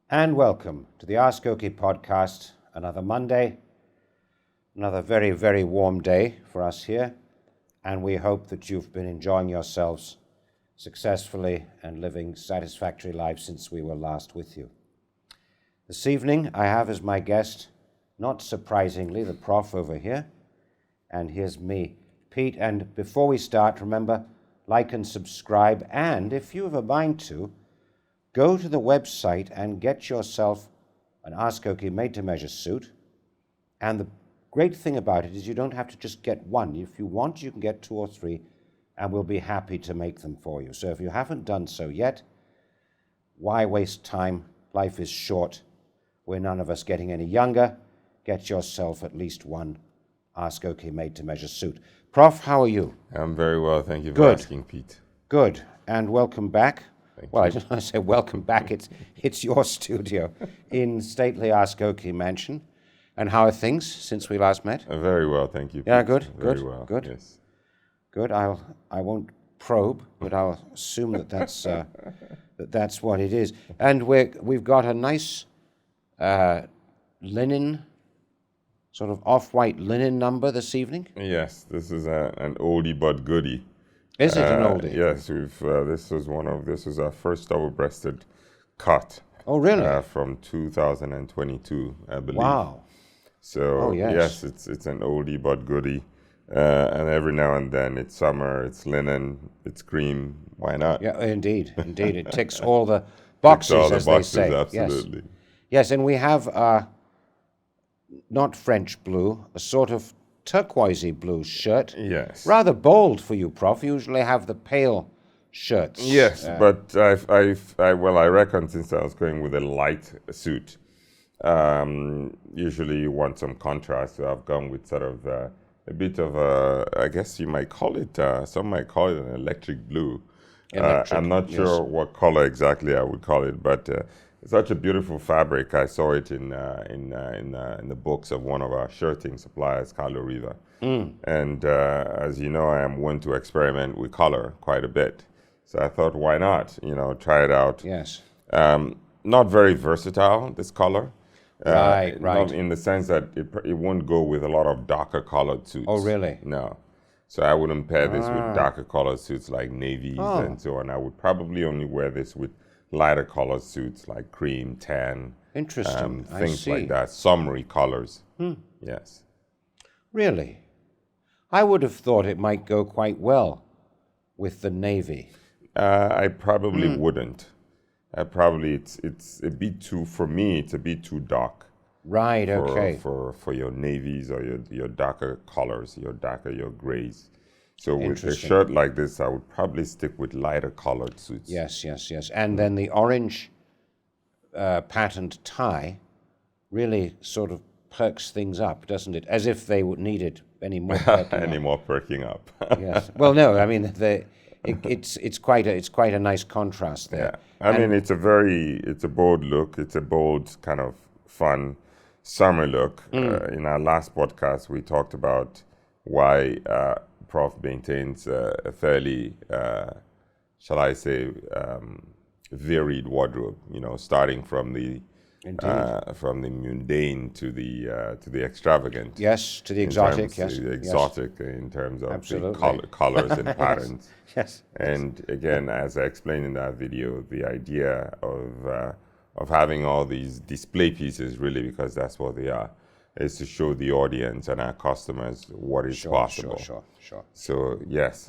And welcome to the AskOkey podcast. Another Monday, another very, very warm day for us here. And we hope that you've been enjoying yourselves successfully and living satisfactory lives since we were last with you. This evening, I have as my guest, not surprisingly, the Prof over here. And here's me, Pete. And before we start, remember, like and subscribe. And if you have a mind to, go to the website and get yourself an AskOkey made-to-measure suit. And the great thing about it is you don't have to just get one. If you want, you can get 2 or 3, and we'll be happy to make them for you. So if you haven't done so yet, why waste time? Life is short. We're none of us getting any younger. Get yourself at least one AskOkey made-to-measure suit. Prof, how are you? I'm very well, thank you for asking, Pete. Good, and welcome back. Thank Well, you. I just want to say welcome back. It's your studio in stately AskOkey mansion. And how are things since we last met? Very well, thank you, Pete. Yeah, good, Very good, well, good. yes. Good. I won't probe, but I'll assume that's what it is. And we've got a nice linen, sort of off-white linen number this evening. Yes, this is an oldie but goodie. Is it an oldie? Yes, this is our first double-breasted cut. Oh, really? From 2022, I believe. Wow. So yes. It's an oldie but goodie, and every now and then it's summer, it's linen, it's cream. Why not? Yeah, indeed. It ticks all the boxes, Ticks all the as boxes, they say. absolutely. Yes, and we have not French blue, a sort of turquoisey blue shirt. Yes. Rather bold for you, Prof. You usually have the pale shirts. Yes, but I reckon since I was going with a light suit, usually you want some contrast, so I've gone with sort of a bit of I guess you might call it, some might call it an electric blue. I'm not sure what color exactly I would call it, but it's such a beautiful fabric. I saw it in the books of one of our shirting suppliers, Carlo Riva. And as you know, I am one to experiment with color quite a bit. So I thought, why not? Try it out. Yes. Not very versatile, this color. Right. Not in the sense that it won't go with a lot of darker colored suits. Oh, really? No. So I wouldn't pair this with darker colored suits like navies and so on. I would probably only wear this with lighter colored suits like cream, tan. Interesting. Things like that. Summery colors. Yes. Really? I would have thought it might go quite well with the navy. I probably wouldn't. It's a bit too, for me, it's a bit too dark. Right, okay. For your navies or your darker colors, your grays. So with a shirt like this, I would probably stick with lighter colored suits. Yes. And then the orange patterned tie really sort of perks things up, doesn't it? As if they would needed any more perking More perking up. Yes. Well, no, I mean it's quite a nice contrast there. Yeah. I mean it's a bold look. It's a bold kind of fun summer look. In our last podcast, we talked about why Prof maintains a fairly, shall I say, varied wardrobe. Starting from the mundane to the extravagant. Yes, to the exotic. Yes, the exotic in terms of absolutely. the colors and patterns. Yes. And again, as I explained in that video, the idea of having all these display pieces, really, because that's what they are, is to show the audience and our customers what is possible. Sure. So yes,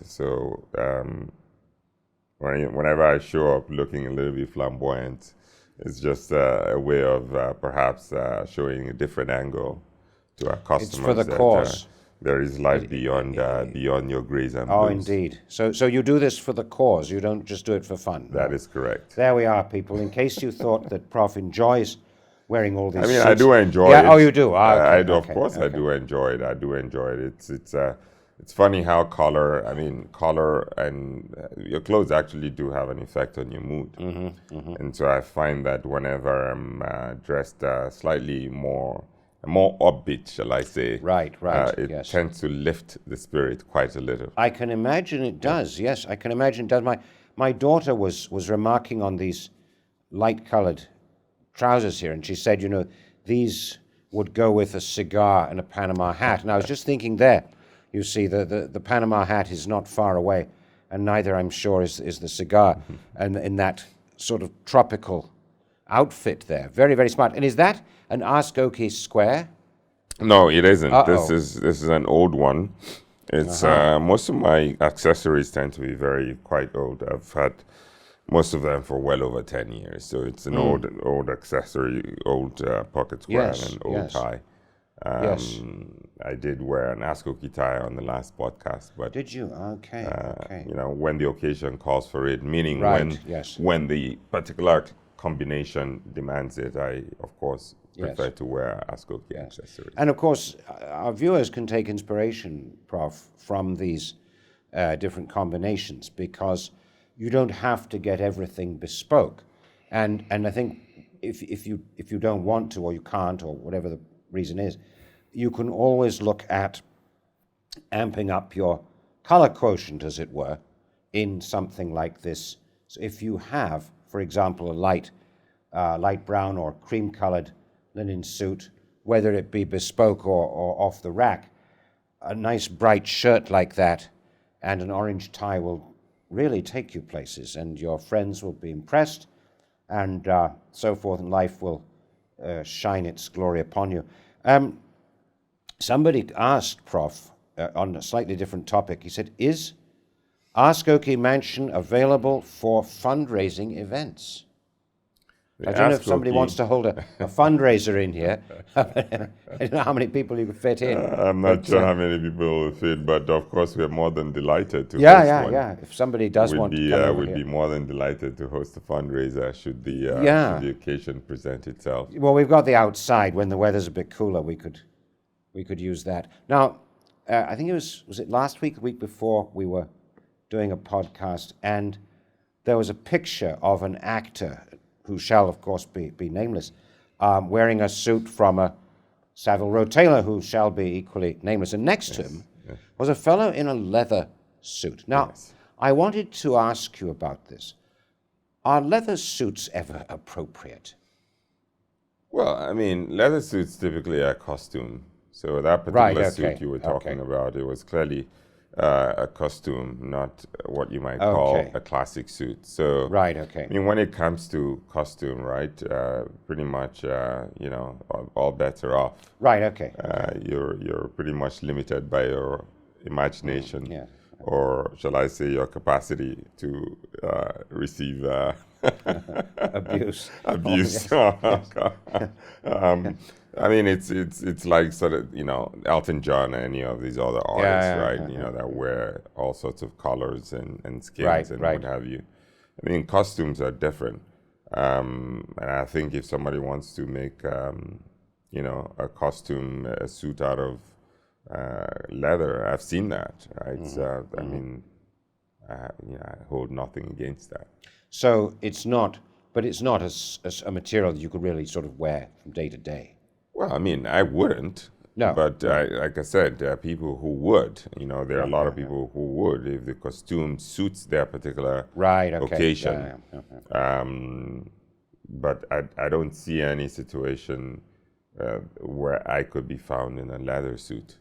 whenever I show up looking a little bit flamboyant, it's just a way of perhaps showing a different angle to our customers. It's for the cause. There is life beyond your grays and blues. Oh, indeed. So you do this for the cause. You don't just do it for fun. That is correct. There we are, people. In case you thought that Prof enjoys wearing all these suits. I do enjoy it. Yeah, oh, you do? Of course I do enjoy it. I do enjoy it. It's funny how color and your clothes actually do have an effect on your mood. And so I find that whenever I'm dressed slightly more upbeat, shall I say. Right, it tends to lift the spirit quite a little. I can imagine it does, yes. I can imagine it does. My daughter was remarking on these light-colored trousers here, and she said, these would go with a cigar and a Panama hat. And I was just thinking there, you see, the Panama hat is not far away, and neither, I'm sure, is the cigar, and in that sort of tropical outfit there. Very, very smart. And is that an AskOkey square? No, it isn't. Uh-oh. This is an old one. It's most of my accessories tend to be quite old. I've had most of them for well over 10 years. So it's an old accessory, old pocket square and an old tie. I did wear an AskOkey tie on the last podcast, but did you? Okay. When the occasion calls for it, meaning when the particular combination demands it, I of course prefer to wear AskOkey accessories. And of course, our viewers can take inspiration, Prof, from these different combinations, because you don't have to get everything bespoke. And I think if you don't want to, or you can't, or whatever the reason is, you can always look at amping up your color quotient, as it were, in something like this. So if you have, for example, a light brown or cream-colored linen suit, whether it be bespoke or off the rack, a nice bright shirt like that and an orange tie will really take you places, and your friends will be impressed, and so forth, and life will shine its glory upon you. Somebody asked, Prof, on a slightly different topic, he said, is AskOkey Mansion available for fundraising events? I don't know if somebody wants to hold a fundraiser in here. I don't know how many people you could fit in. I'm not sure how many people will fit, but of course we're more than delighted to host one. Yeah. If somebody does want to come over we'd be more than delighted to host a fundraiser should the occasion present itself. Well, we've got the outside. When the weather's a bit cooler, we could use that. Now, I think was it last week, the week before, we were doing a podcast, and there was a picture of an actor who shall, of course, be nameless, wearing a suit from a Savile Row tailor who shall be equally nameless. And next to him was a fellow in a leather suit. Now, I wanted to ask you about this. Are leather suits ever appropriate? Well, I mean, leather suits typically are costume. So that particular suit you were talking about, it was clearly a costume, not what you might call a classic suit. So, I mean, when it comes to costume, right, pretty much, all bets are off. You're pretty much limited by your imagination, or shall I say, your capacity to receive abuse. Abuse. I mean, it's like sort of, Elton John and any of these other artists, that wear all sorts of colors and skins and what have you. I mean, costumes are different. And I think if somebody wants to make, a costume, a suit out of leather, I've seen that, right? So, I mean, I hold nothing against that. So it's not a material that you could really sort of wear from day to day. Well, I mean, I wouldn't. No. But like I said, there are people who would. There are a lot of people who would if the costume suits their particular occasion. But I don't see any situation where I could be found in a leather suit.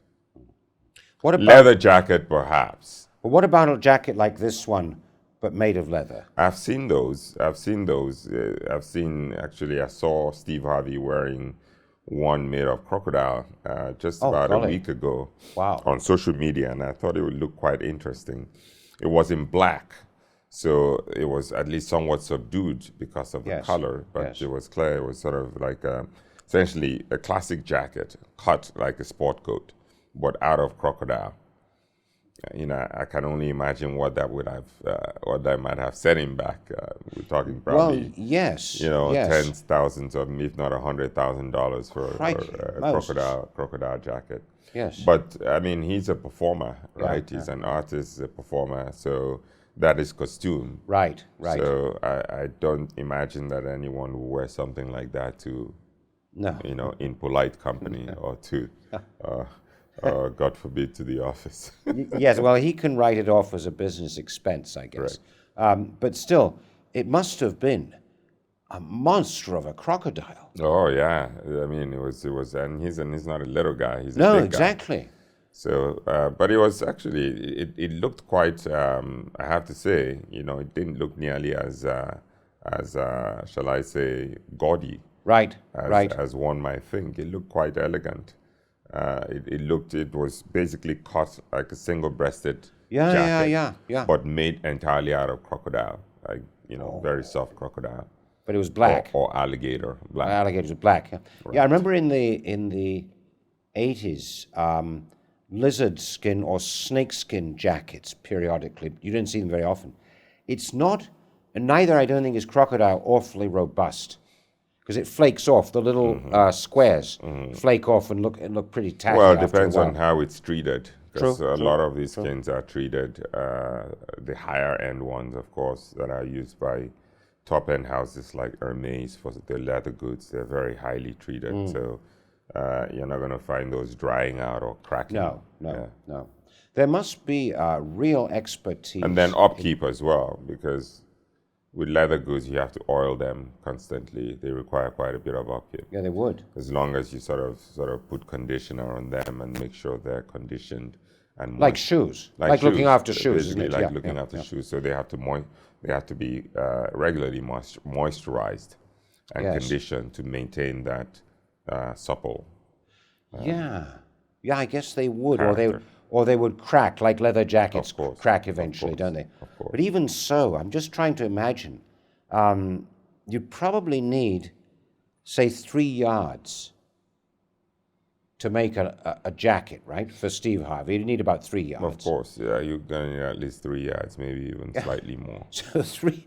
What about leather jacket, perhaps? Well, what about a jacket like this one, but made of leather? I've seen those. I saw Steve Harvey wearing one made of crocodile just about a week ago on social media, and I thought it would look quite interesting. It was in black, so it was at least somewhat subdued because of the color, but it was clear. It was sort of like essentially a classic jacket, cut like a sport coat, but out of crocodile. I can only imagine what that would have, what that might have set him back. We're talking probably, tens, thousands of, if not $100,000 for a crocodile jacket. Yes. But I mean, he's a performer, right? He's an artist, a performer. So that is costume. Right. So I don't imagine that anyone will wear something like that to, in polite company or to. God forbid, to the office. Yes, well, he can write it off as a business expense, I guess. But still, it must have been a monster of a crocodile. Oh yeah, I mean it was, and he's not a little guy. He's a No, big exactly. guy. So, but it was actually it looked quite. I have to say, it didn't look nearly as shall I say gaudy. Right, As one might think. It looked quite elegant. It was basically cut like a single-breasted jacket, yeah. but made entirely out of crocodile, like very soft crocodile. But it was black. Or alligator, black. Alligators are black. Yeah, Right. yeah. I remember in the 80s, lizard skin or snake skin jackets periodically. You didn't see them very often. It's not, and neither I don't think is crocodile awfully robust, because it flakes off. The little squares flake off and look pretty tacky. Well, it depends on how it's treated. Because True, a true, lot of these true. skins are treated, the higher end ones, of course, that are used by top end houses like Hermes for the leather goods. They're very highly treated. So you're not going to find those drying out or cracking. No. There must be real expertise. And then upkeep as well, because with leather goods, you have to oil them constantly. They require quite a bit of upkeep. Yeah, they would. As long as you sort of put conditioner on them and make sure they're conditioned and Like shoes. Like looking after shoes, isn't basically it? like looking after shoes. So they have to be regularly moisturized and conditioned to maintain that supple. Yeah, I guess they would, character. or they would crack, like leather jackets Of course, crack eventually, of course, don't they? of course. But even so, I'm just trying to imagine. You'd probably need, say, 3 yards to make a jacket, right? For Steve Harvey, you'd need about 3 yards. Of course, yeah, you're gonna need at least 3 yards, maybe even slightly more. So three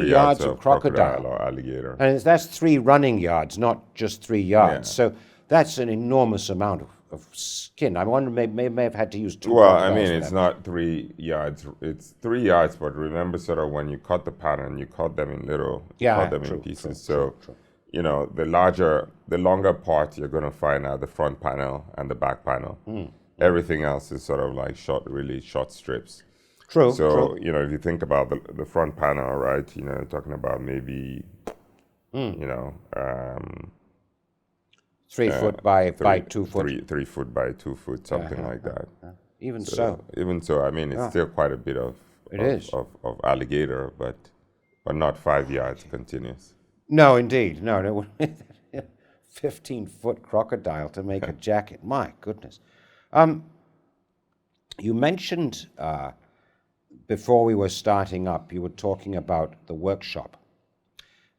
yards of crocodile. or alligator. And that's 3 running yards, not just 3 yards. Yeah. So that's an enormous amount of skin. I wonder, may have had to use 2 Well, I crocodiles mean, for it's that. not 3 yards. It's 3 yards, but remember, sort of when you cut the pattern, you cut them in little, cut them in pieces. True. The longer part you're going to find are the front panel and the back panel. Everything else is sort of like really short strips. True. So, if you think about the front panel, right, you're talking about maybe, 3 foot by 2 foot. 3 foot by 2 foot, something like that. Even so. Even so, I mean, it's still quite a bit of alligator, but not 5 yards continuous. No, indeed. No. 15-foot crocodile to make a jacket. My goodness. You mentioned before we were starting up, you were talking about the workshop.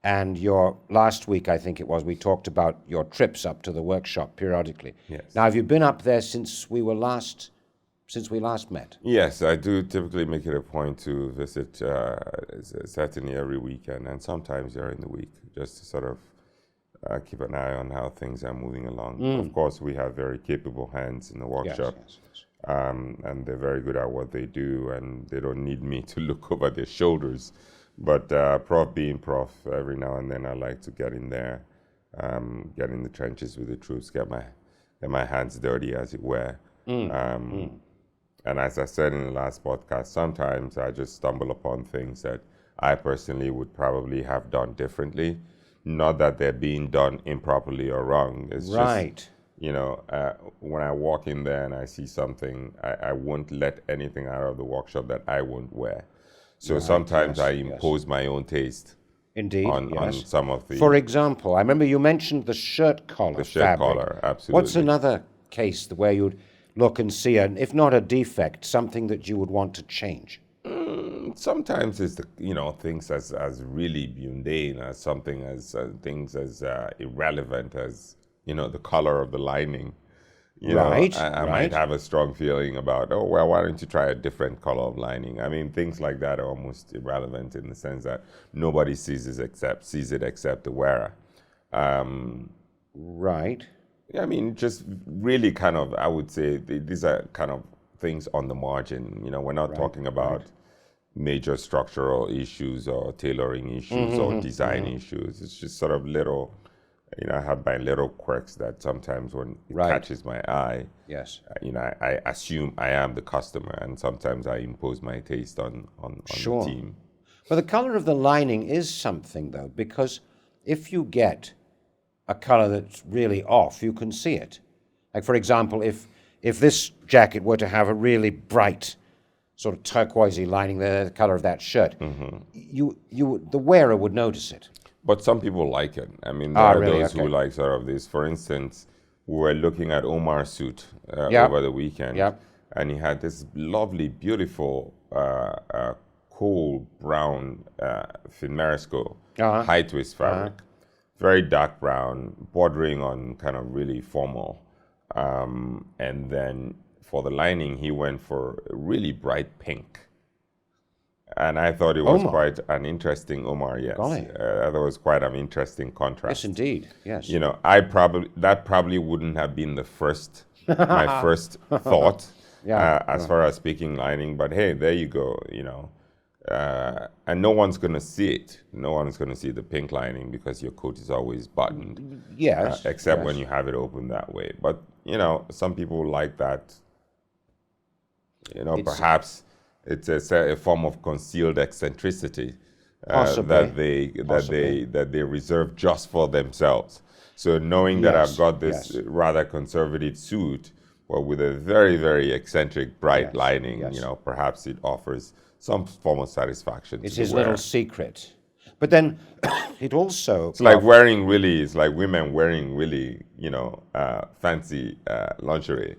And last week, I think it was, we talked about your trips up to the workshop periodically. Yes. Now, have you been up there since we last met? Yes, I do typically make it a point to visit certainly every weekend and sometimes during the week, just to sort of keep an eye on how things are moving along. Of course, we have very capable hands in the workshop. Yes. And they're very good at what they do, and they don't need me to look over their shoulders. But PROFF being PROFF, every now and then I like to get in there, get in the trenches with the troops, get my hands dirty, as it were. And as I said in the last podcast, sometimes I just stumble upon things that I personally would probably have done differently. Not that they're being done improperly or wrong. It's Right. just, when I walk in there and I see something, I won't let anything out of the workshop that I won't wear. So sometimes I impose my own taste Indeed, on some of the... For example, I remember you mentioned the shirt collar The shirt fabric. collar, absolutely. What's another case where you'd look and see, if not a defect, something that you would want to change? Sometimes it's things as really mundane as something as things as irrelevant as the color of the lining. I might have a strong feeling about, why don't you try a different color of lining? I mean, things like that are almost irrelevant in the sense that nobody sees it except the wearer. Right. I mean, just really kind of, I would say these are kind of things on the margin. We're not talking about major structural issues or tailoring issues or design issues. It's just sort of little, I have my little quirks that sometimes when it catches my eye, yes, I assume I am the customer, and sometimes I impose my taste on the team. But the color of the lining is something, though, because if you get a color that's really off, you can see it. Like, for example, if this jacket were to have a really bright sort of turquoisey lining there, the color of that shirt, the wearer would notice it. But some people like it. I mean, there are those who like sort of this. For instance, we were looking at Omar's suit over the weekend, and he had this lovely, beautiful, cool brown Finmarisco high twist fabric, very dark brown, bordering on kind of really formal. And then for the lining, he went for a really bright pink. And I thought it was quite an interesting Omar, yes. I thought it was quite an interesting contrast. Yes, indeed, yes. You know, that probably wouldn't have been the first, my first thought as far as picking lining, but hey, there you go, you know. And no one's going to see it. No one's going to see the pink lining because your coat is always buttoned. Yes. Except when you have it open that way. But, you know, some people like that. You know, perhaps it's a form of concealed eccentricity that they reserve just for themselves. So knowing that I've got this rather conservative suit, but with a very, very eccentric, bright lining, you know, perhaps it offers some form of satisfaction. It's his little secret. But then it also... It's like wearing really, it's like women wearing really, you know, fancy lingerie.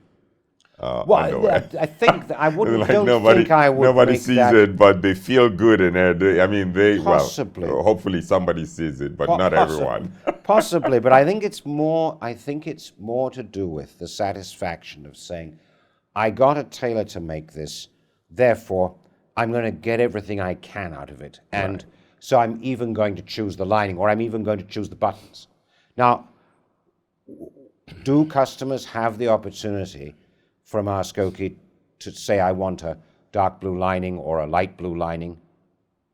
Well, I think that I wouldn't. Like don't nobody, think I would. Nobody sees it, but they feel good in it. I mean, they possibly. Well, hopefully somebody sees it, but not everyone. Possibly, but I think it's more. I think it's more to do with the satisfaction of saying, "I got a tailor to make this, therefore I'm going to get everything I can out of it, and so I'm even going to choose the lining, or I'm even going to choose the buttons." Now, do customers have the opportunity from AskOkey to say, I want a dark blue lining or a light blue lining?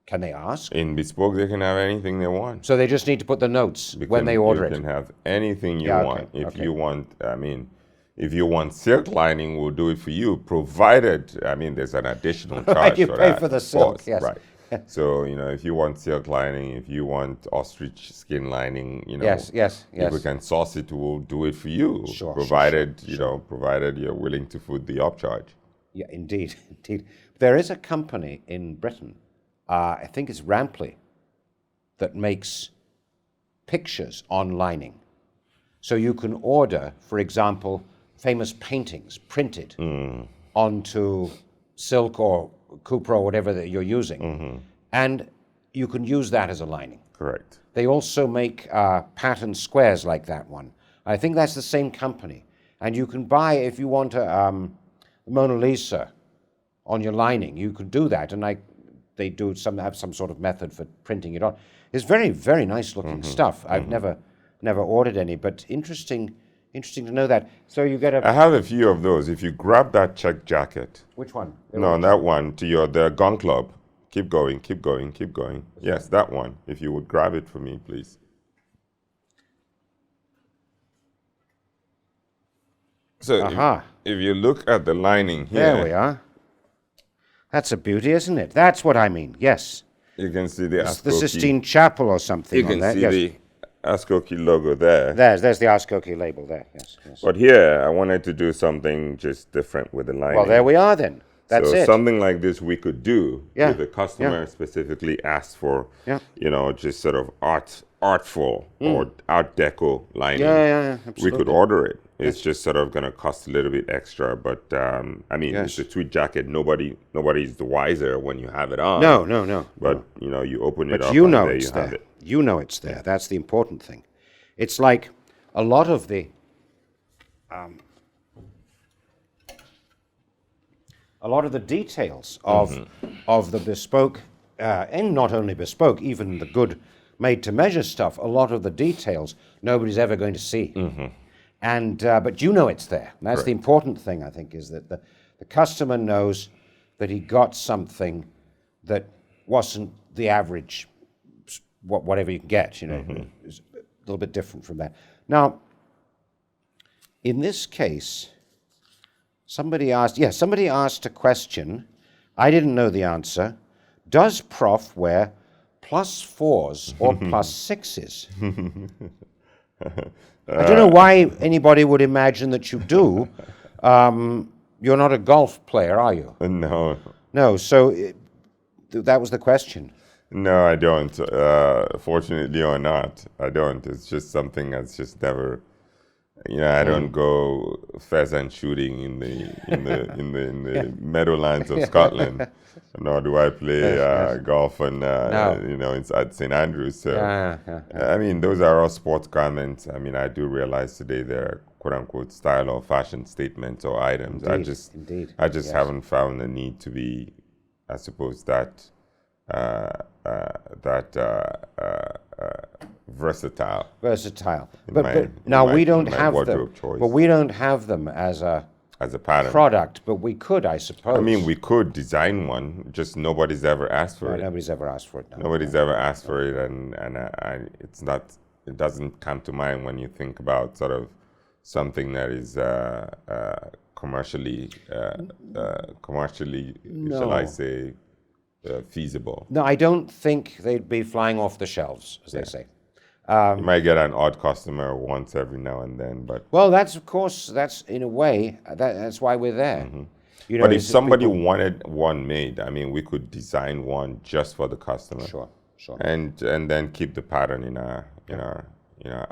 Can they ask? In Bespoke, they can have anything they want. So they just need to put the notes when they order it? You can have anything you want. If you want, I mean, if you want silk lining, we'll do it for you, provided, I mean, there's an additional charge you for pay that, for the silk, yes. Right. So, you know, if you want silk lining, if you want ostrich skin lining, you know, if we can source it, we'll do it for you, provided you're willing to foot the upcharge. Yeah, indeed, indeed. There is a company in Britain, I think it's Rampley, that makes pictures on lining. So you can order, for example, famous paintings printed onto silk or Cupro, or whatever that you're using, and you can use that as a lining. Correct. They also make patterned squares like that one. I think that's the same company. And you can buy, if you want a Mona Lisa on your lining, you could do that, and they have some sort of method for printing it on. It's very, very nice looking stuff. I've never ordered any, but interesting to know that. So you get I have a few of those. If you grab that check jacket. Which one? No, that one to the gun club. Keep going, keep going, keep going. Yes, that one. If you would grab it for me, please. So if you look at the lining here. There we are. That's a beauty, isn't it? That's what I mean. Yes. You can see the It's the Sistine Chapel or something. You can see the AskOkey logo there. There's the AskOkey label there, yes. But here, I wanted to do something just different with the lining. Well, there we are then. That's it. So something like this we could do if the customer specifically asked for, you know, just sort of artful or art deco lining. Yeah, absolutely. We could order it. It's just sort of going to cost a little bit extra, but I mean, it's a tweed jacket. Nobody's the wiser when you have it on. No. But you know, you open it up. But you know it's there. You know it's there. That's the important thing. It's like a lot of the details of the bespoke, and not only bespoke, even the good made-to-measure stuff. A lot of the details nobody's ever going to see. And but you know it's there. And that's the important thing, I think, is that the customer knows that he got something that wasn't the average, whatever you can get, you know, is a little bit different from that. Now, in this case, somebody asked a question. I didn't know the answer. Does Prof wear +4s or +6s? I don't know why anybody would imagine that you do. You're not a golf player, are you? No. No, so that was the question. No, I don't. Fortunately or not, I don't. It's just something that's just never. I don't go pheasant shooting in the meadowlands of Scotland, nor do I play golf and at St Andrews. So, I mean, those are all sports garments. I mean, I do realize today they're quote unquote style or fashion statements or items. I just haven't found the need to be, I suppose, that versatile. But now we don't have them. But we don't have them as a pattern product. But we could, I suppose. I mean, we could design one. Just nobody's ever asked for it. Nobody's ever asked for it. Nobody's ever asked for it, and it's not. It doesn't come to mind when you think about sort of something that is commercially, shall I say, feasible. No, I don't think they'd be flying off the shelves, as they say. You might get an odd customer once every now and then, but that's in a way that's why we're there. Mm-hmm. But if somebody wanted one made, I mean, we could design one just for the customer. Sure. And then keep the pattern in our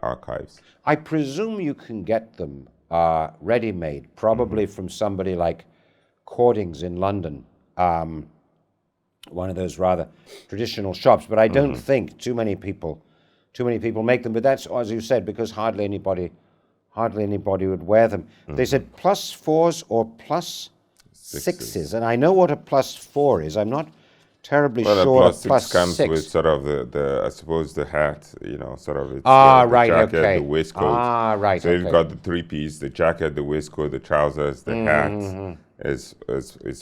archives. I presume you can get them ready-made, probably from somebody like Cordings in London, one of those rather traditional shops. But I don't think too many people make them. But that's, as you said, because hardly anybody would wear them. They said +4s or +6s, and I know what a +4 is. I'm not terribly sure. Well, +6 comes with sort of the I suppose the hat, sort of it's the jacket, the waistcoat. So you've got the three-piece, the jacket, the waistcoat, the trousers, the hat is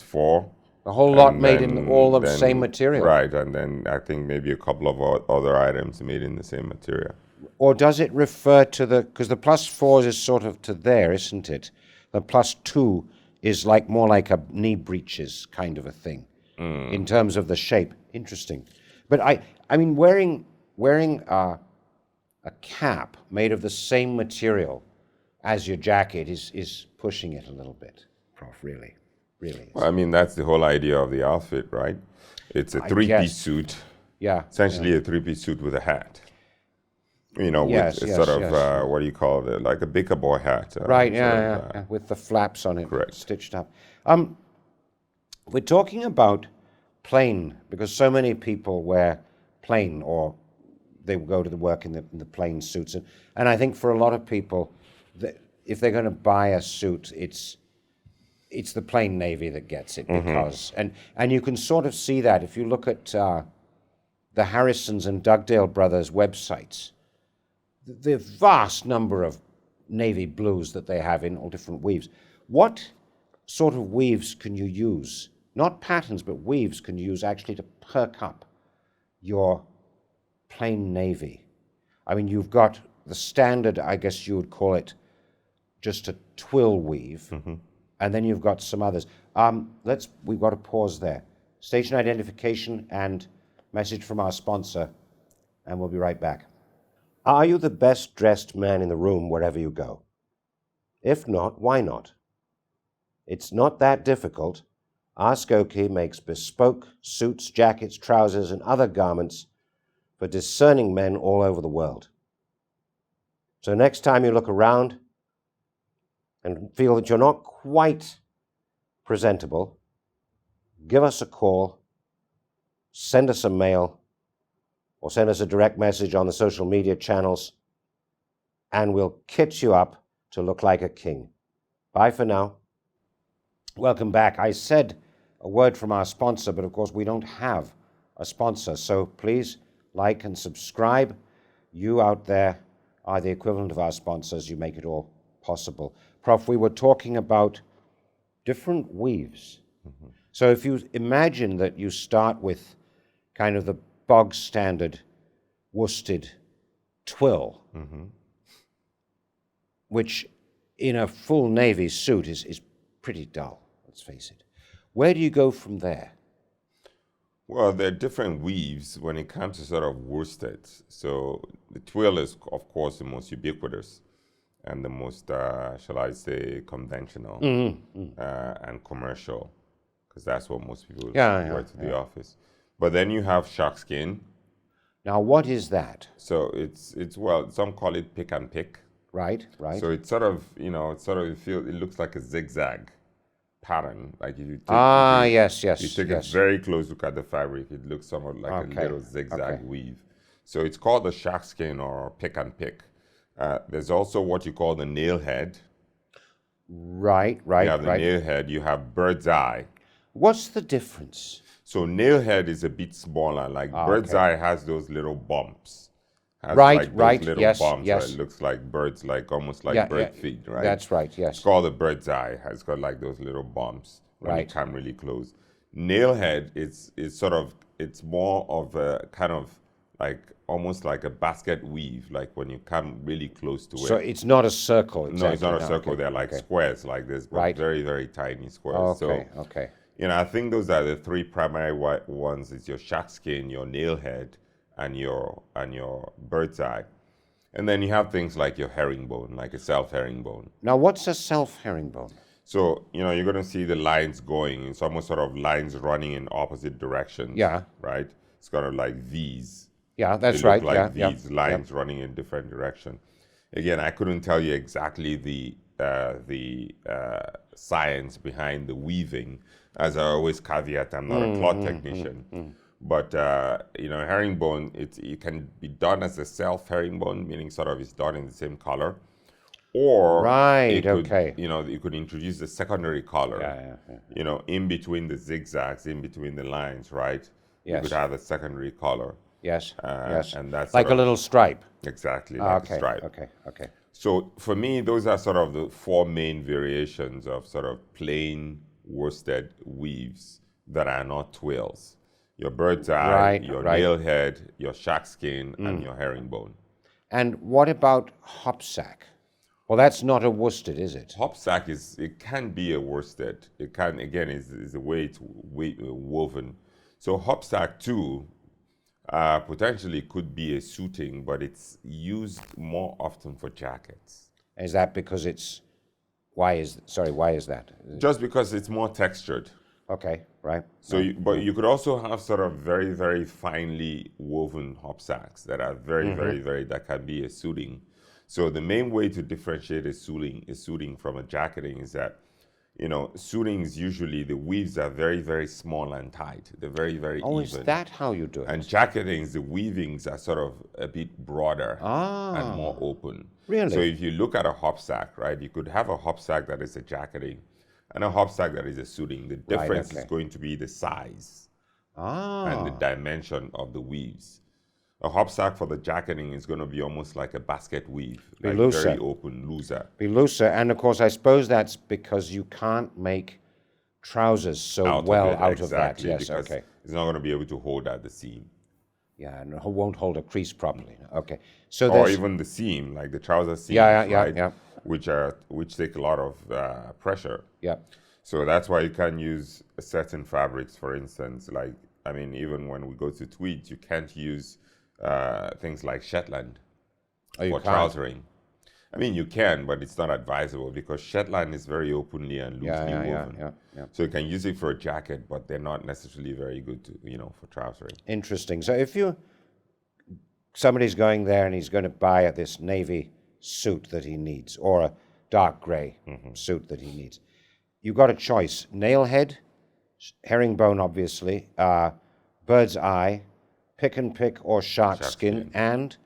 4. A whole lot made in all the same material. Right, and then I think maybe a couple of other items made in the same material. Or does it refer to because the +4s is sort of to there, isn't it? The +2 is more like a knee breeches kind of a thing in terms of the shape. Interesting. But I mean, wearing a cap made of the same material as your jacket is pushing it a little bit, Prof, really. Well, I mean, that's the whole idea of the outfit, right? It's a three-piece suit. Yeah. Essentially a three-piece suit with a hat. What do you call it? Like a baker boy hat. Right, with the flaps on it. Correct. Stitched up. We're talking about plain, because so many people wear plain, or they go to the work in the plain suits. And I think for a lot of people, if they're going to buy a suit, it's the plain navy that gets it, because and you can sort of see that if you look at the Harrisons and Dugdale brothers websites, the vast number of navy blues that they have in all different weaves. What sort of weaves can you use? Not patterns, but weaves can you use actually to perk up your plain navy? I mean, you've got the standard, I guess you would call it just a twill weave. And then you've got some others. We've got to pause there. Station identification and message from our sponsor, and we'll be right back. Are you the best dressed man in the room wherever you go? If not, why not? It's not that difficult. AskOkey makes bespoke suits, jackets, trousers, and other garments for discerning men all over the world. So next time you look around and feel that you're not quite presentable, give us a call, send us a mail, or send us a direct message on the social media channels, and we'll kit you up to look like a king. Bye for now. Welcome back. I said a word from our sponsor, but of course we don't have a sponsor, so please like and subscribe. You out there are the equivalent of our sponsors. You make it all possible. Prof, we were talking about different weaves. So if you imagine that you start with kind of the bog standard worsted twill, which in a full navy suit is pretty dull, let's face it. Where do you go from there? Well, there are different weaves when it comes to sort of worsted. So the twill is, of course, the most ubiquitous and the most, shall I say, conventional and commercial, because that's what most people wear to the office. But then you have shark skin. Now, what is that? So it's well, some call it pick and pick. Right. So it's sort of, it looks like a zigzag pattern. Like if you take, yes. you take a very close look at the fabric, it looks somewhat like a little zigzag weave. So it's called the shark skin or pick and pick. There's also what you call the nail head. Right. You have the nail head. You have bird's eye. What's the difference? So nail head is a bit smaller. Like bird's eye has those little bumps. Right. Little Yes. bumps. Yes. It looks like birds, like almost like bird feet, right? That's right. Yes. It's called the bird's eye. It's got like those little bumps when you come really close. Nail head is sort of, it's more of a kind of like almost like a basket weave, like when you come really close to it. So it's not a circle. Exactly. No, it's not a circle. They're like squares like this, but very, very tiny squares. Okay. I think those are the three primary ones. It's your shark skin, your nail head, and your bird's eye. And then you have things like your herringbone, like a self herringbone. Now, what's a self herringbone? So, you're going to see the lines going. It's almost sort of lines running in opposite directions. Yeah. Right? It's kind of like V's. Yeah, that's They right. look like these lines running in different directions. Again, I couldn't tell you exactly the science behind the weaving. As I always caveat, I'm not a cloth technician. But herringbone, it can be done as a self herringbone, meaning sort of it's done in the same color, or you could introduce the secondary color, in between the zigzags, in between the lines, right? Yes. You could have a secondary color. Yes. And that's like a little stripe. Exactly, like a stripe. Okay. So for me, those are sort of the four main variations of sort of plain worsted weaves that are not twills. Your bird's eye, your nail head, your shark skin, and your herringbone. And what about hopsack? Well, that's not a worsted, is it? Hopsack it can be a worsted. It can, again, is the way it's woven. So hopsack too potentially could be a suiting, but it's used more often for jackets. Is that because why is that? Just because it's more textured. Okay, right. So, but you could also have sort of very, very finely woven hopsacks that are very, very, that can be a suiting. So the main way to differentiate a suiting from a jacketing is that, suitings usually the weaves are very, very small and tight. They're very, very even. Is that how you do it? And jacketings, the weavings are sort of a bit broader and more open. Really? So if you look at a hopsack, right, you could have a hopsack that is a jacketing and a hopsack that is a suiting. The difference is going to be the size and the dimension of the weaves. A hopsack for the jacketing is going to be almost like a basket weave, like looser. Very open, looser. Be looser, and of course, I suppose that's because you can't make trousers so out of that. Yes, okay. It's not going to be able to hold at the seam. Yeah, and it won't hold a crease properly. Okay, so or even the seam, like the trouser seams, yeah. which take a lot of pressure. Yeah. So that's why you can use certain fabrics, for instance, even when we go to tweeds, you can't use things like Shetland for trousering. You can, but it's not advisable because Shetland is very openly and loosely woven. Yeah. So you can use it for a jacket, but they're not necessarily very good to, for trousering. Interesting. So if somebody's going there and he's going to buy this navy suit that he needs, or a dark gray suit that he needs, you've got a choice: nail head, herringbone, obviously, bird's eye, pick and pick, or shark skin, and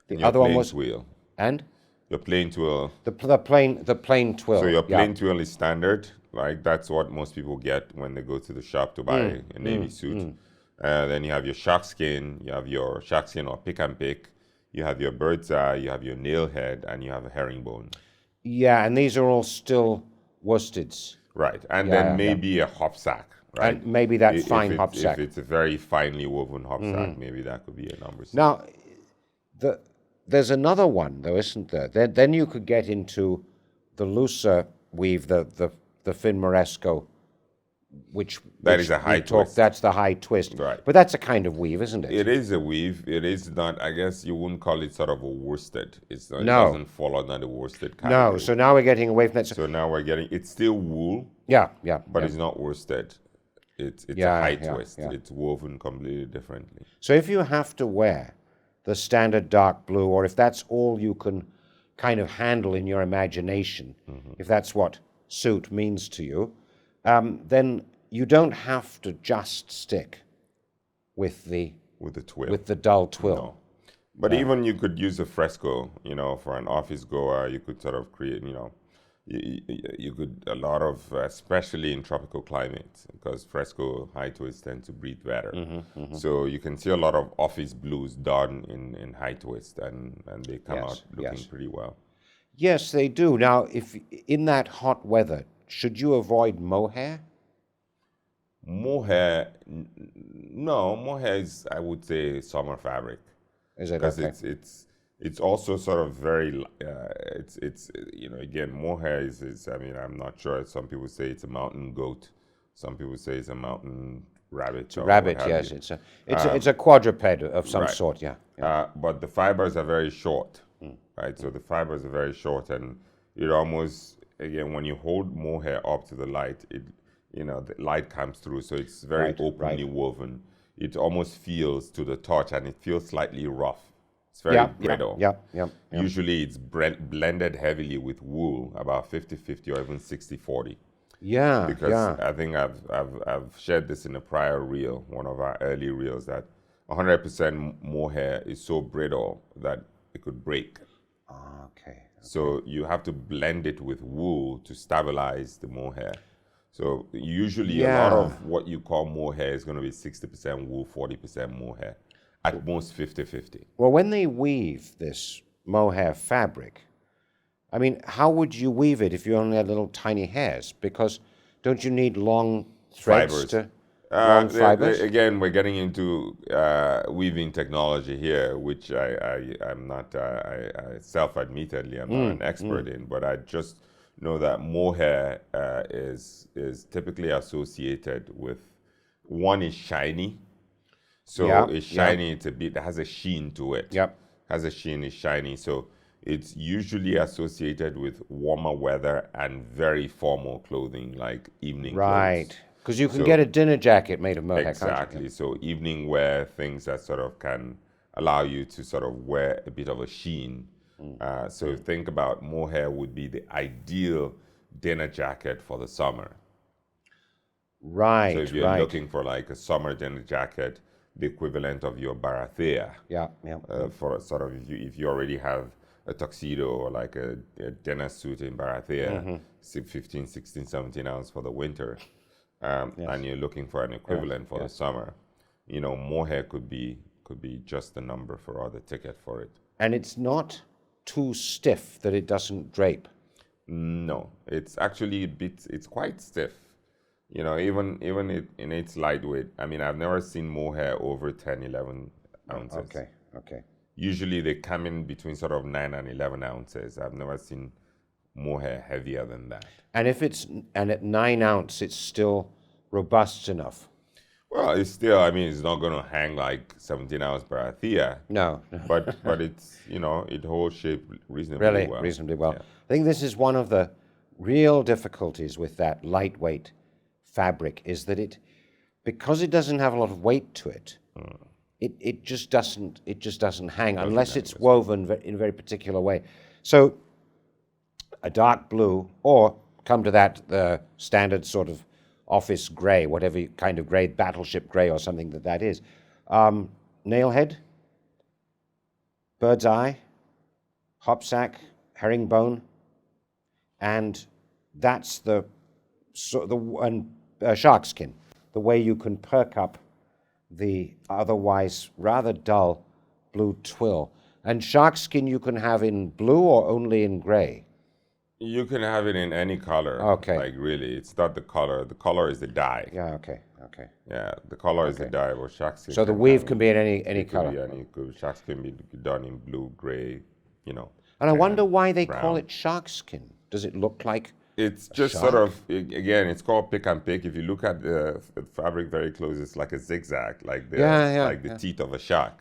the other one was twill. And your plain twill. The plain twill. So your plain twill is standard, right? That's what most people get when they go to the shop to buy a navy suit. Then you have your shark skin, or pick and pick. You have your bird's eye, you have your nail head, and you have a herringbone. Yeah, and these are all still worsteds. Right, and then maybe a hopsack. Right? And maybe that fine hopsack. If it's a very finely woven hopsack, maybe that could be a number 6. Now, there's another one, though, isn't there? Then you could get into the looser weave, the Fin Moresco That is a high twist. That's the high twist. Right. But that's a kind of weave, isn't it? It is a weave. It is not, I guess you wouldn't call it sort of a worsted. It's not, No. It doesn't fall under the worsted category. No, so now we're getting away from that. So now we're getting, it's still wool. Yeah. But it's not worsted. It's a high twist. It's woven completely differently. So if you have to wear the standard dark blue, or if that's all you can kind of handle in your imagination, if that's what suit means to you, then you don't have to just stick with the twill. With the dull twill. No. But even you could use a fresco, for an office goer. You could sort of create, you could, a lot of, especially in tropical climates, because fresco high twists tend to breathe better. So you can see a lot of office blues done in high twist, and they come out looking pretty well. Yes, they do. Now, if in that hot weather, should you avoid mohair? Mohair, no. Mohair is, I would say, summer fabric. Is it? Because Okay. it's also sort of very, again, mohair is, I mean, I'm not sure. Some people say it's a mountain goat. Some people say it's a mountain rabbit. Rabbit, yes. It's a quadruped of some sort, yeah. But the fibers are very short, right? So the fibers are very short, and it almost, again, when you hold mohair up to the light, the light comes through, so it's very openly woven. It almost feels to the touch, and it feels slightly rough. It's very brittle. Yeah. Usually it's blended heavily with wool, about 50-50 or even 60-40. Yeah, Because I think I've shared this in a prior reel, one of our early reels, that 100% mohair is so brittle that it could break. Okay. So you have to blend it with wool to stabilize the mohair. So usually a lot of what you call mohair is going to be 60% wool, 40% mohair, at most 50-50. Well, when they weave this mohair fabric, I mean, how would you weave it if you only had little tiny hairs? Because don't you need long threads Fibers. long fibers? Again, we're getting into weaving technology here, which I'm not, I self-admittedly, I'm not an expert in, but I just know that mohair is typically associated with, one is shiny. So it's shiny, it's a bit, it has a sheen to it. Has a sheen, it's shiny. So it's usually associated with warmer weather and very formal clothing, like evening clothes. Because you can get a dinner jacket made of mohair, Exactly. can't you? So evening wear, things that sort of can allow you to sort of wear a bit of a sheen. So think about mohair would be the ideal dinner jacket for the summer. Right, So if you're looking for like a summer dinner jacket, the equivalent of your barathea. For sort of, if you already have a tuxedo or like a dinner suit in barathea, 15, 16, 17 ounce for the winter, and you're looking for an equivalent for the summer, mohair could be just the number for the ticket for it. And it's not too stiff that it doesn't drape. No, it's actually it's quite stiff. Even in its lightweight. I mean, I've never seen mohair over 10, 11 ounces. Okay. Usually they come in between sort of 9 and 11 ounces. I've never seen mohair heavier than that. And at 9 ounce, it's still robust enough. Well, it's still, I mean, it's not going to hang like 17 ounce barathea. No. But it's, it holds shape reasonably well. Reasonably well. Yeah. I think this is one of the real difficulties with that lightweight fabric, is that because it doesn't have a lot of weight to it, it just doesn't hang unless it's woven in a very particular way. So a dark blue, or come to that, the standard sort of office gray, whatever kind of gray, battleship gray or something that is. Nailhead, bird's eye, hopsack, herringbone, and that's shark skin, the way you can perk up the otherwise rather dull blue twill. And shark skin you can have in blue or only in gray? You can have it in any color. Okay. Like really, it's not the color. The color is the dye. Yeah, okay. Yeah, the color is the dye. Well, shark skin. So the weave can be in any color. Shark skin can be done in blue, gray, And I wonder why they call it shark skin. Does it look like It's just sort of, again, it's called pick and pick. If you look at the fabric very close, it's like a zigzag, like the teeth of a shark.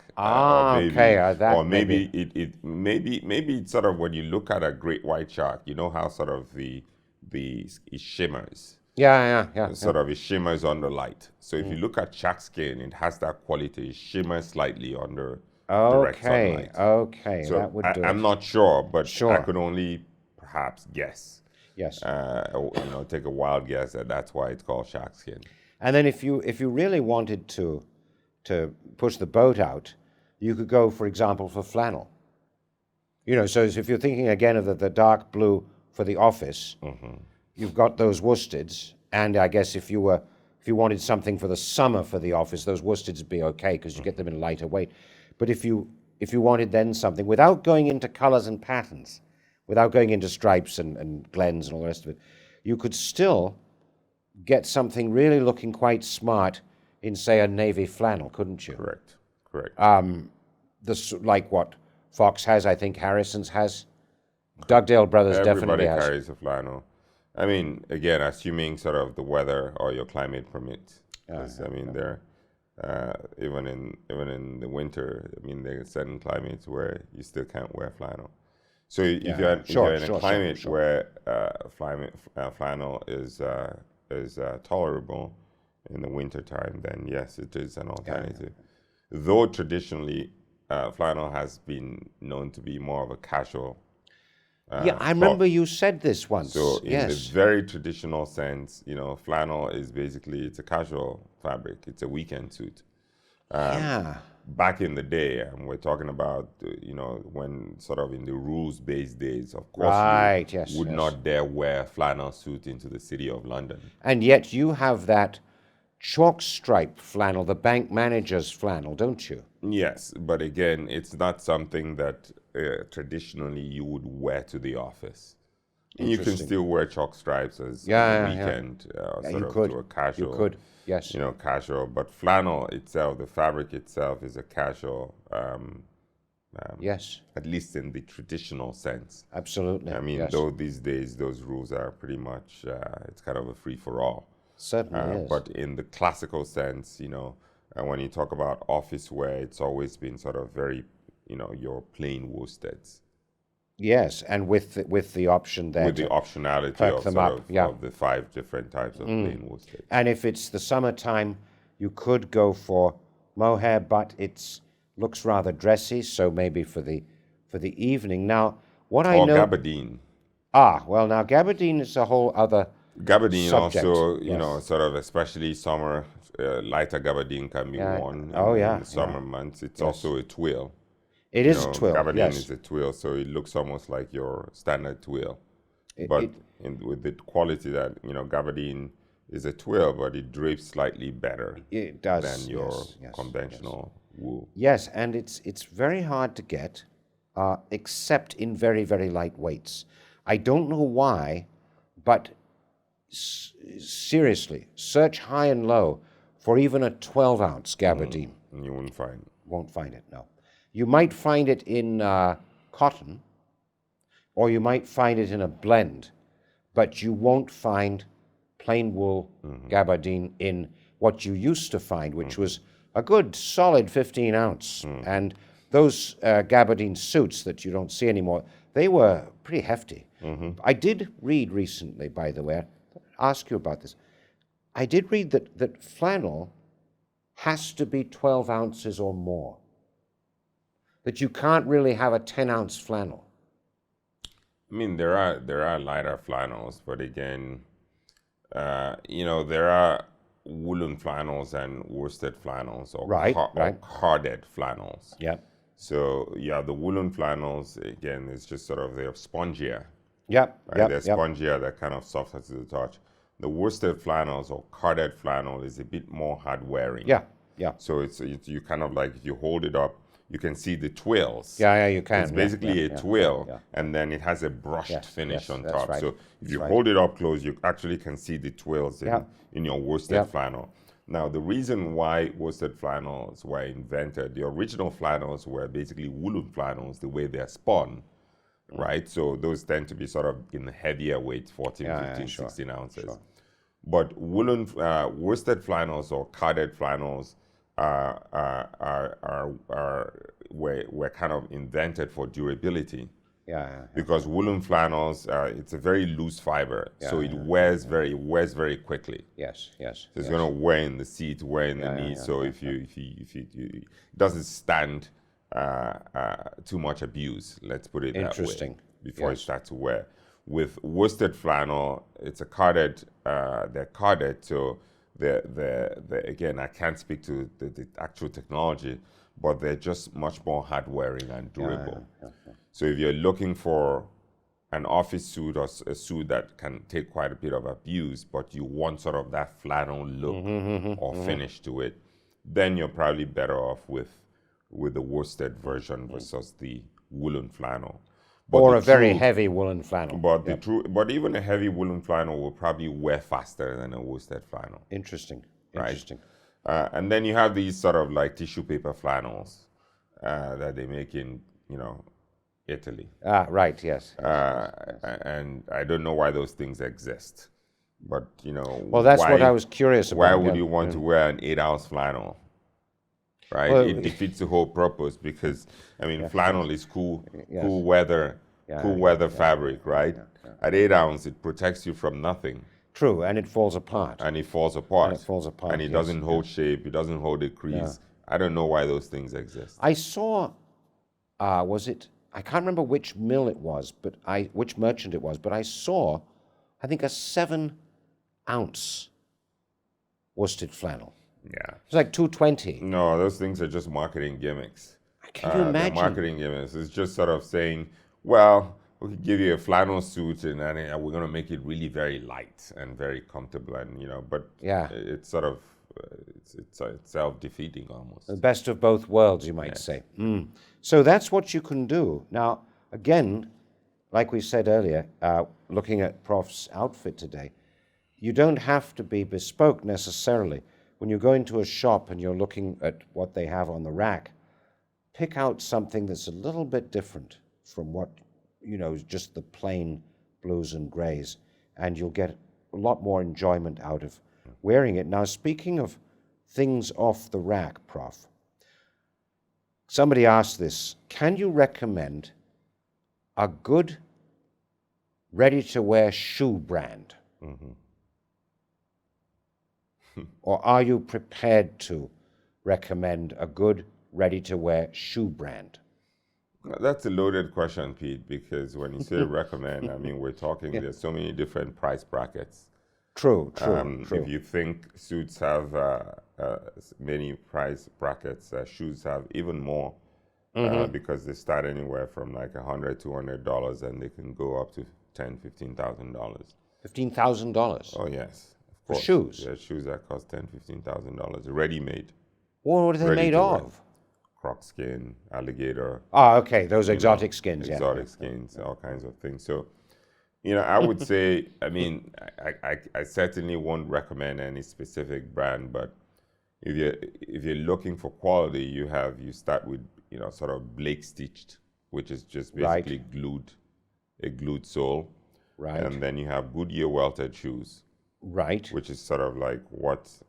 Maybe it's sort of when you look at a great white shark, you know how sort of it shimmers. Sort of it shimmers under light. So if you look at shark skin, it has that quality. It shimmers slightly under direct sunlight. So that would do I'm not sure, but I could only perhaps guess. Yes. Take a wild guess that's why it's called shark skin. And then if you really wanted to push the boat out, you could go, for example, for flannel. So if you're thinking again of the dark blue for the office, you've got those worsteds, and I guess if you wanted something for the summer for the office, those worsteds would be okay because you get them in lighter weight. But if you wanted then something without going into colors and patterns, without going into stripes and glens and all the rest of it, you could still get something really looking quite smart in, say, a navy flannel, couldn't you? Correct. Like what Fox has, I think Harrison's has. Dugdale Brothers definitely has. Everybody carries a flannel. I mean, again, assuming sort of the weather or your climate permits. They're even in the winter. I mean, there are certain climates where you still can't wear flannel. So if you're in a climate where flannel is tolerable in the wintertime, then yes, it is an alternative. Though traditionally, flannel has been known to be more of a casual. I remember you said this once. So in the very traditional sense, flannel is basically, it's a casual fabric. It's a weekend suit. Back in the day, and we're talking about, when sort of in the rules-based days, of course, you would not dare wear a flannel suit into the city of London. And yet you have that chalk stripe flannel, the bank manager's flannel, don't you? Yes, but again, it's not something that traditionally you would wear to the office. And you can still wear chalk stripes as a weekend, to a casual. You could, yes. Casual. But flannel itself, the fabric itself, is a casual. Yes. At least in the traditional sense. Absolutely. I mean, though these days those rules are pretty much, it's kind of a free-for-all. Certainly is. But in the classical sense, and when you talk about office wear, it's always been sort of very, your plain worsteds. Yes, and with the option there. With the optionality of the 5 different types of plain worsteds. And if it's the summertime, you could go for mohair, but it looks rather dressy, so maybe for the evening. Now, what I know. Or gabardine. Well, now gabardine is a whole other gabardine subject. Also, sort of, especially summer, lighter gabardine can be worn in the summer months. It's also a twill. It is a twill. Gabardine is a twill, so it looks almost like your standard twill. But with the quality that, gabardine is a twill, but it drapes slightly better than your conventional wool. Yes, and it's very hard to get, except in very, very light weights. I don't know why, but seriously, search high and low for even a 12-ounce gabardine. You won't find it. Won't find it, no. You might find it in cotton, or you might find it in a blend, but you won't find plain wool gabardine in what you used to find, which was a good solid 15-ounce. And those gabardine suits that you don't see anymore, they were pretty hefty. I did read recently, by the way, I'll ask you about this. I did read that flannel has to be 12 ounces or more. That you can't really have a 10-ounce flannel. I mean, there are lighter flannels, but again, there are woolen flannels and worsted flannels, or carded flannels. Yep. So the woolen flannels, again, is just sort of, they're spongier. Yep. Right? They're spongier, they're kind of softer to the touch. The worsted flannels or carded flannel is a bit more hard wearing. Yeah. So it's you kind of like, if you hold it up, you can see the twills. Yeah, you can. It's basically a twill, and then it has a brushed finish on top. Right. So if you hold it up close, you actually can see the twills in your worsted flannel. Now, the reason why worsted flannels were invented, the original flannels were basically woolen flannels, the way they're spun. right? So those tend to be sort of in the heavier weight, 14, 15, 16 ounces. Sure. But woolen, worsted flannels or carded flannels were kind of invented for durability. Because woolen flannels, it's a very loose fiber, so it wears very quickly. So it's going to wear in the seat, wear in the knee. So if you it doesn't stand too much abuse, let's put it that way, before it starts to wear. With worsted flannel, it's a carded. They're carded, so again, I can't speak to the actual technology, but they're just much more hard wearing and durable. So if you're looking for an office suit or a suit that can take quite a bit of abuse, but you want sort of that flannel look or finish to it, then you're probably better off with the worsted version versus the woolen flannel. But or a very heavy woolen flannel. But but even a heavy woolen flannel will probably wear faster than a worsted flannel. Interesting. And then you have these sort of like tissue paper flannels that they make in, Italy. Yes. And I don't know why those things exist, but well, that's what I was curious about. Why would you want to wear an 8-ounce flannel, right? Well, it defeats the whole purpose, because flannel is cool weather fabric, right? At 8 ounce, it protects you from nothing. True, and it falls apart. And it doesn't hold shape. It doesn't hold a crease. I don't know why those things exist. I saw, I can't remember which mill it was, which merchant it was, but I saw, I think, a 7-ounce worsted flannel. It's like $2.20. No, those things are just marketing gimmicks. Can you imagine? Marketing gimmicks. It's just sort of saying, well, we could give you a flannel suit and we're going to make it really very light and very comfortable, and but it's sort of it's self-defeating almost. The best of both worlds, you might say. So that's what you can do. Now, again, like we said earlier, looking at Proff's outfit today, you don't have to be bespoke necessarily. When you go into a shop and you're looking at what they have on the rack, pick out something that's a little bit different from what, just the plain blues and grays, and you'll get a lot more enjoyment out of wearing it. Now, speaking of things off the rack, Prof, somebody asked this: can you recommend a good ready-to-wear shoe brand? Or are you prepared to recommend a good ready-to-wear shoe brand? That's a loaded question, Pete, because when you say recommend, we're talking, there's so many different price brackets. True. If you think suits have many price brackets, shoes have even more, because they start anywhere from like $100, $200, and they can go up to $10,000, $15,000. $15,000? Oh, yes. For shoes? There are shoes that cost $10,000, $15,000, ready-made. What are they made of? Croc skin, alligator. Okay, those exotic skins. Exotic skins, all kinds of things. So, I would say, I certainly won't recommend any specific brand, but if you're looking for quality, you start with sort of Blake stitched, which is just basically a glued sole, right? And then you have Goodyear welted shoes, right? Which is sort of like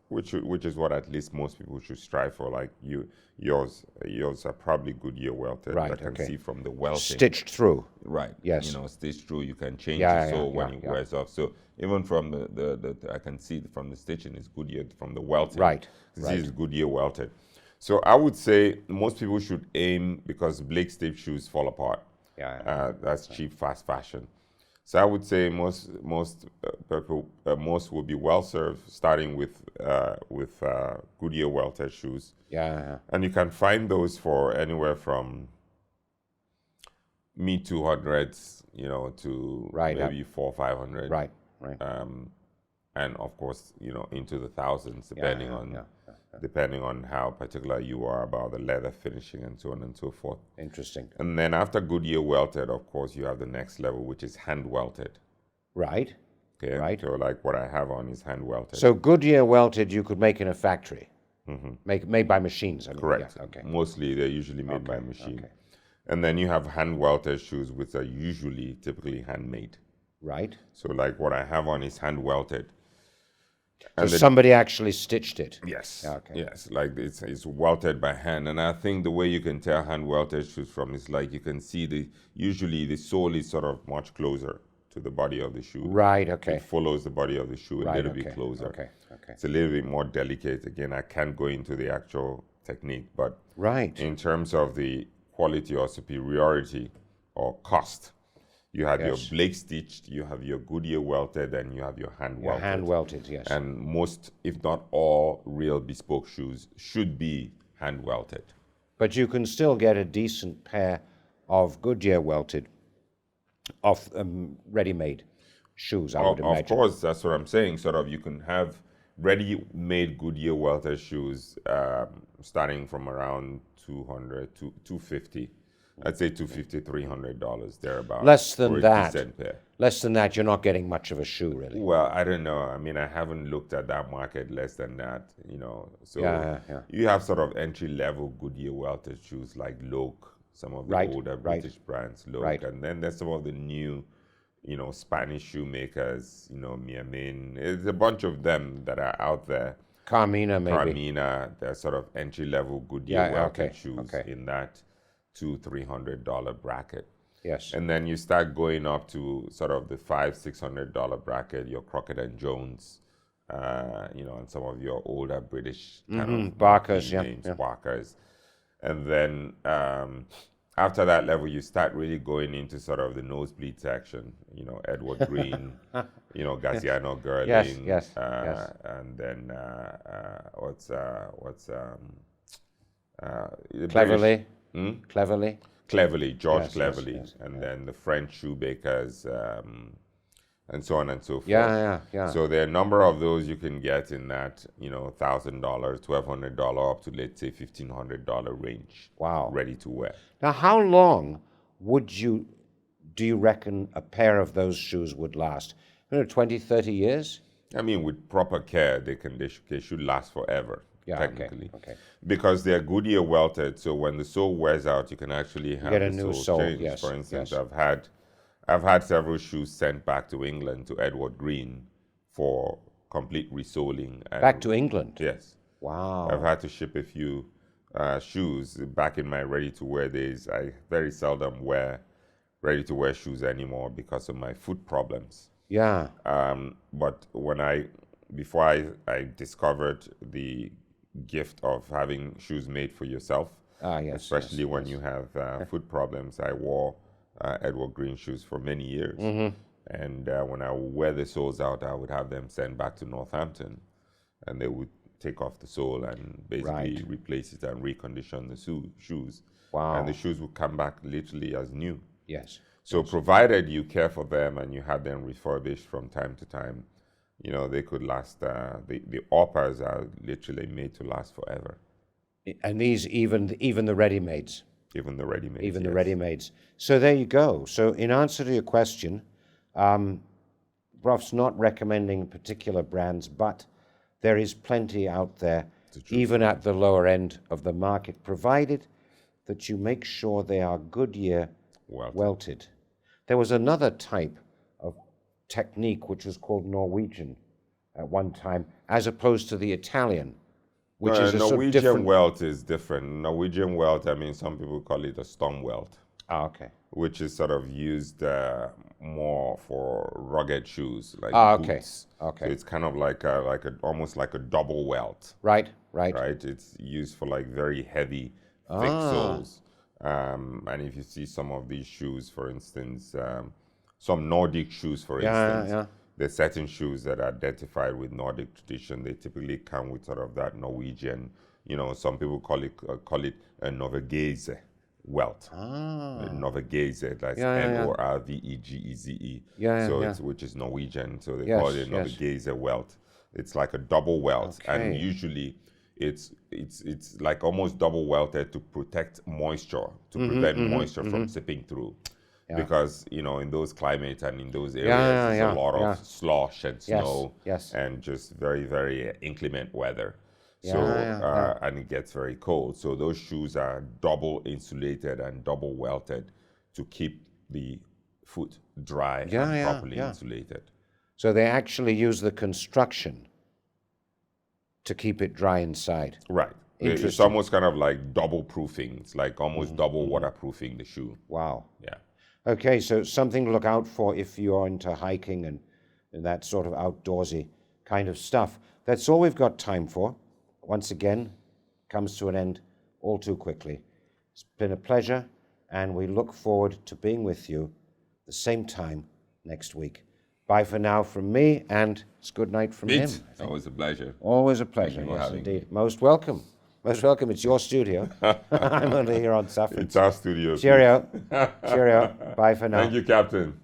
which is what at least most people should strive for. Like yours are probably Goodyear welted. Right. I can see from the welting. Stitched through. Right. Yes. Stitched through. You can change the sole when it wears off. So even from the I can see from the stitching is Goodyear, from the welting. Right. This is Goodyear welted. So I would say most people should aim, because Blake stitched shoes fall apart. That's cheap fast fashion. So I would say most will be well served, starting with Goodyear welted shoes. And you can find those for anywhere from mid 200s, to maybe 400 or 500. Right. And of course, into the thousands, depending on how particular you are about the leather finishing and so on and so forth. Interesting. And then after Goodyear welted, of course, you have the next level, which is hand welted. Right. Okay. Right. So like what I have on is hand welted. So Goodyear welted you could make in a factory, made by machines. Correct. Okay. Mostly they're usually made by machine. And then you have hand welted shoes, which are typically handmade. Right. So like what I have on is hand welted. So somebody actually stitched it. Yes. Okay. Yes. Like it's welted by hand. And I think the way you can tell hand welted shoes from is like you can see usually the sole is sort of much closer to the body of the shoe. Right, okay. It follows the body of the shoe a little okay. bit closer. Okay. It's a little bit more delicate. Again, I can't go into the actual technique, but in terms of the quality or superiority or cost, you have your Blake stitched, you have your Goodyear welted, and you have your hand welted. Hand welted, yes. And most, if not all, real bespoke shoes should be hand welted. But you can still get a decent pair of Goodyear welted, of ready-made shoes, I would imagine. Of course, that's what I'm saying. Sort of, you can have ready-made Goodyear welted shoes starting from around $200 to $250. I'd say $250, $300 thereabouts. Less than that. Decent pair. Less than that, you're not getting much of a shoe, really. Well, I don't know. I mean, I haven't looked at that market less than that, So you have sort of entry-level Goodyear welted shoes like Loke, some of the older British brands, Loke, and then there's some of the new, Spanish shoemakers, Miamin. There's a bunch of them that are out there. Carmina, maybe. Carmina, they're sort of entry-level Goodyear welted shoes in that $200-$300 bracket. Yes. And then you start going up to sort of the $500-$600 bracket, your Crockett and Jones, and some of your older British kind of Barkers, names, Barkers. And then after that level, you start really going into sort of the nosebleed section, Edward Green, Gaziano Girling. Yes. And then Cleverly. Cleverly, George Cleverly, and then the French shoebakers, and so on and so forth. Yeah. So there are a number of those you can get in that, $1,000, $1,200 up to, let's say, $1,500 range. Wow. Ready to wear. Now, how long do you reckon a pair of those shoes would last? 20, 30 years? I mean, with proper care, they should last forever. Technically, okay. Because they're Goodyear welted, so when the sole wears out, you can actually have a new sole changed. Yes, For instance, I've had several shoes sent back to England to Edward Green for complete resoling. Back to England? Yes. Wow. I've had to ship a few shoes back in my ready-to-wear days. I very seldom wear ready-to-wear shoes anymore because of my foot problems. Yeah. But before I discovered the gift of having shoes made for yourself, especially when you have foot problems. I wore Edward Green shoes for many years, and when I would wear the soles out, I would have them sent back to Northampton, and they would take off the sole and basically replace it and recondition the shoes. Wow. And the shoes would come back literally as new. Yes. So provided you care for them and you have them refurbished from time to time, they could last. The uppers are literally made to last forever. And these, even the ready-mades. Even the ready-mades. The ready-mades. So there you go. So in answer to your question, Proff's not recommending particular brands, but there is plenty out there, even at the lower end of the market, provided that you make sure they are Goodyear welted. There was another type of technique which was called Norwegian at one time, as opposed to the Italian, which is a Norwegian sort of different... welt is different. Norwegian welt, I mean, some people call it a storm welt. Okay. Which is sort of used more for rugged shoes, like boots. Okay. So it's kind of like almost like a double welt. Right. It's used for like very heavy, thick soles. And if you see some of these shoes, for instance, some Nordic shoes, for instance, there's certain shoes that are identified with Nordic tradition. They typically come with sort of that Norwegian, some people call it a Norvegese welt. Norvegese, that's Norvegeze. Which is Norwegian, so they call it a Norvegese welt. It's like a double welt, and usually it's like almost double welted to protect moisture, to prevent moisture from seeping through. Because in those climates and in those areas there's a lot of slush and snow and just very, very inclement weather. And it gets very cold. So those shoes are double insulated and double welted to keep the foot dry and properly insulated. So they actually use the construction to keep it dry inside. Right. It's almost kind of like double proofing. It's like almost double waterproofing the shoe. Wow. Yeah. Okay, so something to look out for if you're into hiking and that sort of outdoorsy kind of stuff. That's all we've got time for. Once again, comes to an end all too quickly. It's been a pleasure, and we look forward to being with you the same time next week. Bye for now from me, and it's good night from him. Always a pleasure. Always a pleasure, yes, indeed. Most welcome. Most welcome. It's your studio. I'm only here on Saffron. It's our studio. Cheerio. Cheerio. Bye for now. Thank you, Captain.